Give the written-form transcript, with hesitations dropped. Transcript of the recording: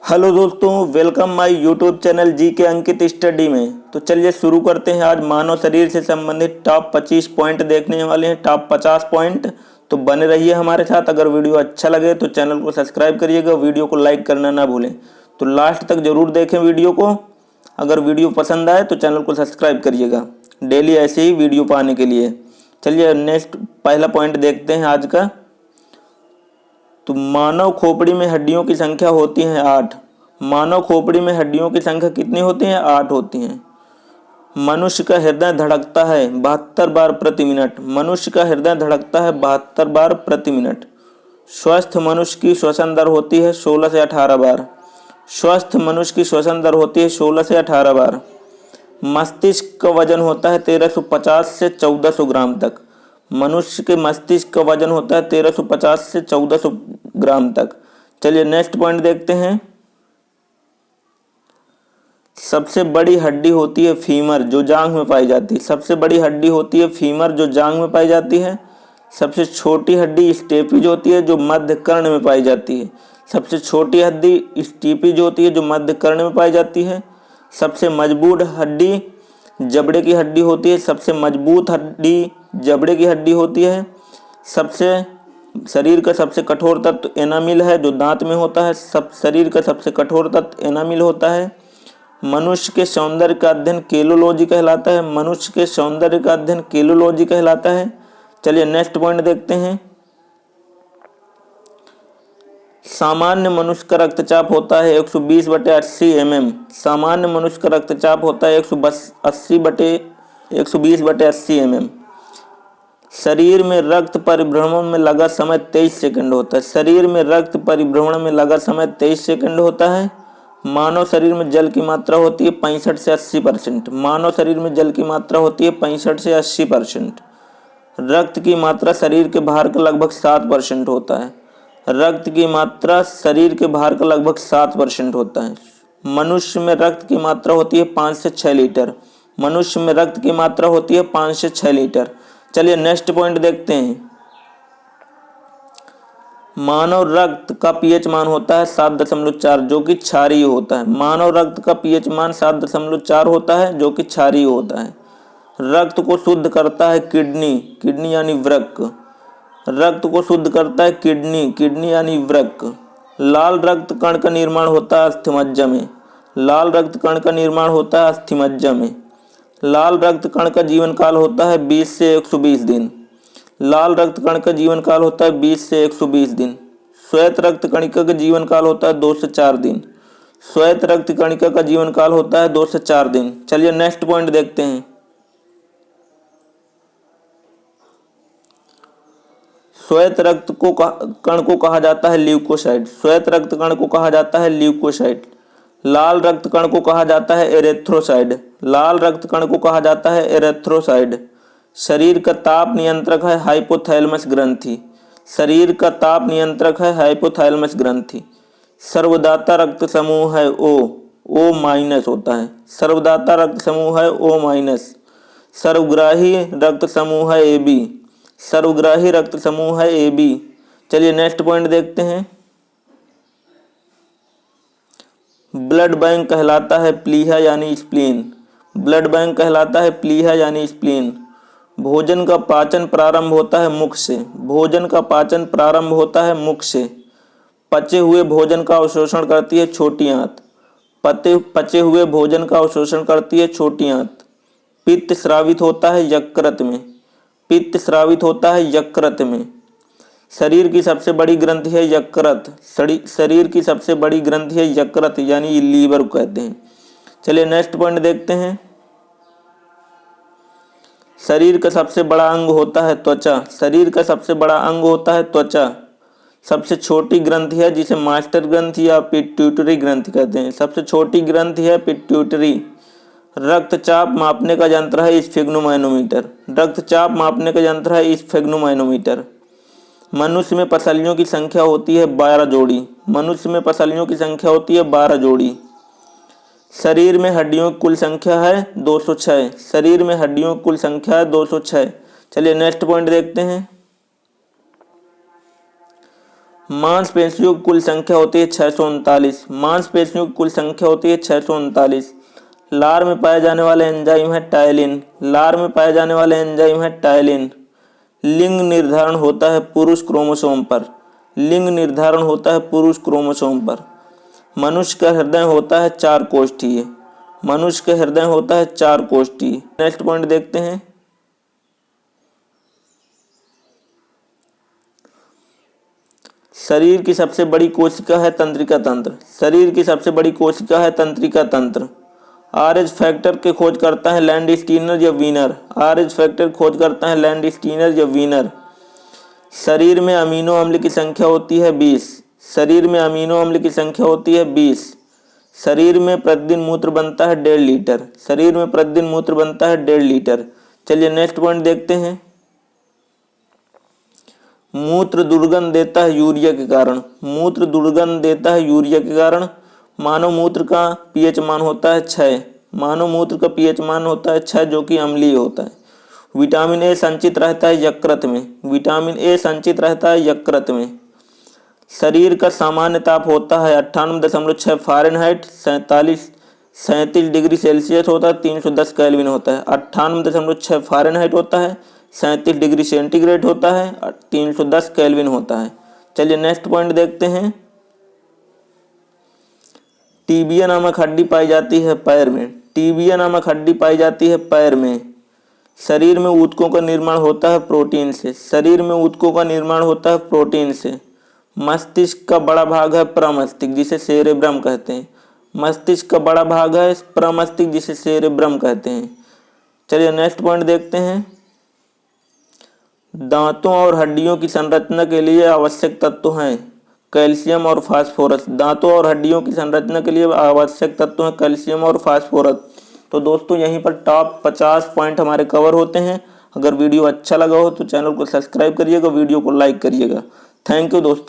Hello दोस्तों, welcome my YouTube channel जी के अंकित study में। तो चलिए शुरू करते हैं। आज मानव शरीर से संबंधित टॉप 25 पॉइंट देखने वाले हैं, टॉप 50 पॉइंट। तो बने रहिए हमारे साथ। अगर वीडियो अच्छा लगे तो चैनल को सब्सक्राइब करिएगा, वीडियो को लाइक करना ना भूलें। तो लास्ट तक जरूर देखें वीडियो को। अगर वीडियो पसंद आए तो चैनल को सब्सक्राइब करिएगा डेली ऐसे ही वीडियो पाने के लिए। चलिए नेक्स्ट पहला पॉइंट देखते हैं आज का। तो मानव खोपड़ी में हड्डियों की संख्या होती है 8। मानव खोपड़ी में हड्डियों की संख्या कितनी होती है? 8 होती हैं। मनुष्य का हृदय धड़कता है 72 बार प्रति मिनट। मनुष्य का हृदय धड़कता है 72 बार प्रति मिनट। स्वस्थ मनुष्य की श्वसन दर होती है 16 से 18 बार। स्वस्थ मनुष्य की श्वसन दर होती है 16 से 18 बार। मस्तिष्क का वजन होता है 1350 से 1400 ग्राम तक। मनुष्य के मस्तिष्क का वजन होता है 1350 से 1400 ग्राम तक। चलिए नेक्स्ट पॉइंट देखते हैं। सबसे बड़ी हड्डी होती है फीमर, जो जांघ में पाई जाती है। सबसे बड़ी हड्डी होती है फीमर, जो जांघ में पाई जाती है। सबसे छोटी हड्डी स्टेपीज होती है, जो मध्य कर्ण में पाई जाती है। सबसे छोटी हड्डी स्टेपीज होती है, जो मध्य कर्ण में पाई जाती है। सबसे मजबूत हड्डी जबड़े की हड्डी होती है। सबसे मजबूत हड्डी जबड़े की हड्डी होती है। शरीर का सबसे कठोर तत्व एनामिल है, जो दांत में होता है। शरीर का सबसे कठोर तत्व एनामिल होता है। मनुष्य के सौंदर्य का अध्ययन केलोलॉजी कहलाता है। मनुष्य के सौंदर्य का अध्ययन केलोलॉजी कहलाता है। चलिए नेक्स्ट पॉइंट देखते हैं। सामान्य मनुष्य का रक्तचाप होता है 120/80 mm। सामान्य मनुष्य का रक्तचाप होता है 120/80 mm। शरीर में रक्त परिभ्रमण में लगा समय 23 सेकंड होता है। शरीर में रक्त परिभ्रमण में लगा समय 23 सेकंड होता है। मानव शरीर में जल की मात्रा होती है 65 से 80%। मानव शरीर में जल की मात्रा होती है 65 से 80%। रक्त की मात्रा शरीर के भार का लगभग 7% होता है। रक्त की मात्रा शरीर के भार का लगभग 7% होता है। मनुष्य में रक्त की मात्रा होती है 5 से 6 लीटर। मनुष्य में रक्त की मात्रा होती है 5 से 6 लीटर। चलिए नेक्स्ट पॉइंट देखते हैं। मानव रक्त का पीएच मान होता है 7.4, जो कि क्षारीय होता है। मानव रक्त का पीएच मान 7.4 होता है, जो कि क्षारीय होता है। रक्त को शुद्ध करता है किडनी यानी वृक्क। रक्त को शुद्ध करता है किडनी यानी वृक्क। लाल रक्त कण का निर्माण होता है अस्थिमज्जा में। लाल रक्त कण का निर्माण होता है अस्थिमज्जा में। लाल रक्त कण का जीवन काल होता है 20 से 120 दिन। लाल रक्त कण का जीवन काल होता है 20 से 120 दिन। श्वेत रक्त कणिका का जीवन काल होता है 2 से 4 दिन। श्वेत रक्त कणिका का जीवन काल होता है 2 से 4 दिन। चलिए नेक्स्ट पॉइंट देखते हैं। श्वेत रक्त को कण को कहा जाता है ल्यूकोसाइट। श्वेत रक्त कण को कहा जाता है ल्यूकोसाइट। लाल रक्त कण को कहा जाता है एरेथ्रोसाइड। लाल रक्त कण को कहा जाता है एरेथ्रोसाइड। शरीर का ताप नियंत्रक है हाइपोथैलेमस ग्रंथि। शरीर का ताप नियंत्रक है हाइपोथैलेमस ग्रंथि। सर्वदाता रक्त समूह है ओ माइनस होता है। सर्वदाता रक्त समूह है O-। सर्वग्राही रक्त समूह है AB। सर्वग्राही रक्त समूह है AB। चलिए नेक्स्ट पॉइंट देखते हैं। ब्लड बैंक कहलाता है प्लीहा यानी स्प्लीन। ब्लड बैंक कहलाता है प्लीहा यानी स्प्लीन। भोजन का पाचन प्रारंभ होता है मुख से। भोजन का पाचन प्रारंभ होता है मुख से। पचे हुए भोजन का अवशोषण करती है छोटी आंत। पचे हुए भोजन का अवशोषण करती है छोटी आंत। पित्त स्रावित होता है यकृत में। पित्त स्रावित होता है यकृत में। शरीर की सबसे बड़ी ग्रंथि है यकृत। शरीर की सबसे बड़ी ग्रंथि है यकृत यानी लीवर कहते हैं। चलिए नेक्स्ट पॉइंट देखते हैं। शरीर का सबसे बड़ा अंग होता है त्वचा। शरीर का सबसे बड़ा अंग होता है त्वचा। सबसे छोटी ग्रंथि है जिसे मास्टर ग्रंथि या पिट्यूटरी ग्रंथि कहते हैं। सबसे छोटी ग्रंथि है पिट्यूटरी। रक्तचाप मापने का यंत्र है स्फिग्नोमैनोमीटर। रक्तचाप मापने का यंत्र है स्फिग्नोमैनोमीटर। मनुष्य में पसलियों की संख्या होती है 12 जोड़ी। मनुष्य में पसलियों की संख्या होती है 12 जोड़ी। शरीर में हड्डियों की कुल संख्या है 206। शरीर में हड्डियों की कुल संख्या है 206। चलिए नेक्स्ट पॉइंट देखते हैं। मांसपेशियों की कुल संख्या होती है 639। मांसपेशियों की कुल संख्या होती है 639। लार में पाए जाने वाले एंजाइम है टायलिन। लार में पाए जाने वाले एंजाइम है टायलिन। लिंग निर्धारण होता है पुरुष क्रोमोसोम पर। लिंग निर्धारण होता है पुरुष क्रोमोसोम पर। मनुष्य का हृदय होता है 4 कोष्ठीय। मनुष्य का हृदय होता है 4 कोष्ठीय। नेक्स्ट पॉइंट देखते हैं। शरीर की सबसे बड़ी कोशिका है तंत्रिका तंत्र। शरीर की सबसे बड़ी कोशिका है तंत्रिका तंत्र। आरएच फैक्टर के खोज करता है लैंड स्टीनर या वीनर। आरएच फैक्टर खोज करता है लैंड स्टीनर या वीनर। शरीर में अमीनो अम्ल की संख्या होती है 20। शरीर में अमीनो अम्ल की संख्या होती है 20। शरीर में प्रतिदिन मूत्र बनता है 1.5 लीटर। शरीर में प्रतिदिन मूत्र बनता है 1.5 लीटर। चलिए नेक्स्ट पॉइंट देखते हैं। मूत्र दुर्गंध देता है यूरिया के कारण। मूत्र दुर्गंध देता है यूरिया के कारण। मानव मूत्र का पीएच मान होता है 6। मानव मूत्र का पीएच मान होता है 6 जो कि अम्लीय होता है। विटामिन ए संचित रहता है यकृत में। विटामिन ए संचित रहता है यकृत में। शरीर का सामान्य ताप होता है 98.6 फ़ारेनहाइट 37 डिग्री सेल्सियस होता है 310 केल्विन होता है। 98.6 फ़ारेनहाइट होता है 37 डिग्री सेंटीग्रेड होता है 310 केल्विन होता है। चलिए नेक्स्ट पॉइंट देखते हैं। टीबिया नामक हड्डी पाई जाती है पैर में। टीबिया नामक हड्डी पाई जाती है पैर में। शरीर में ऊतकों का निर्माण होता है प्रोटीन से। शरीर में ऊतकों का निर्माण होता है प्रोटीन से। मस्तिष्क का बड़ा भाग है प्रमस्तिष्क जिसे सेरेब्रम कहते हैं। मस्तिष्क का बड़ा भाग है प्रमस्तिष्क जिसे सेरेब्रम कहते हैं। चलिए नेक्स्ट पॉइंट देखते हैं। दांतों और हड्डियों की संरचना के लिए आवश्यक तत्व हैं कैल्शियम और फास्फोरस। दांतों और हड्डियों की संरचना के लिए आवश्यक तत्व हैं कैल्शियम और फास्फोरस। तो दोस्तों यहीं पर टॉप 50 पॉइंट हमारे कवर होते हैं। अगर वीडियो अच्छा लगा हो तो चैनल को सब्सक्राइब करिएगा, वीडियो को लाइक करिएगा। थैंक यू दोस्तों।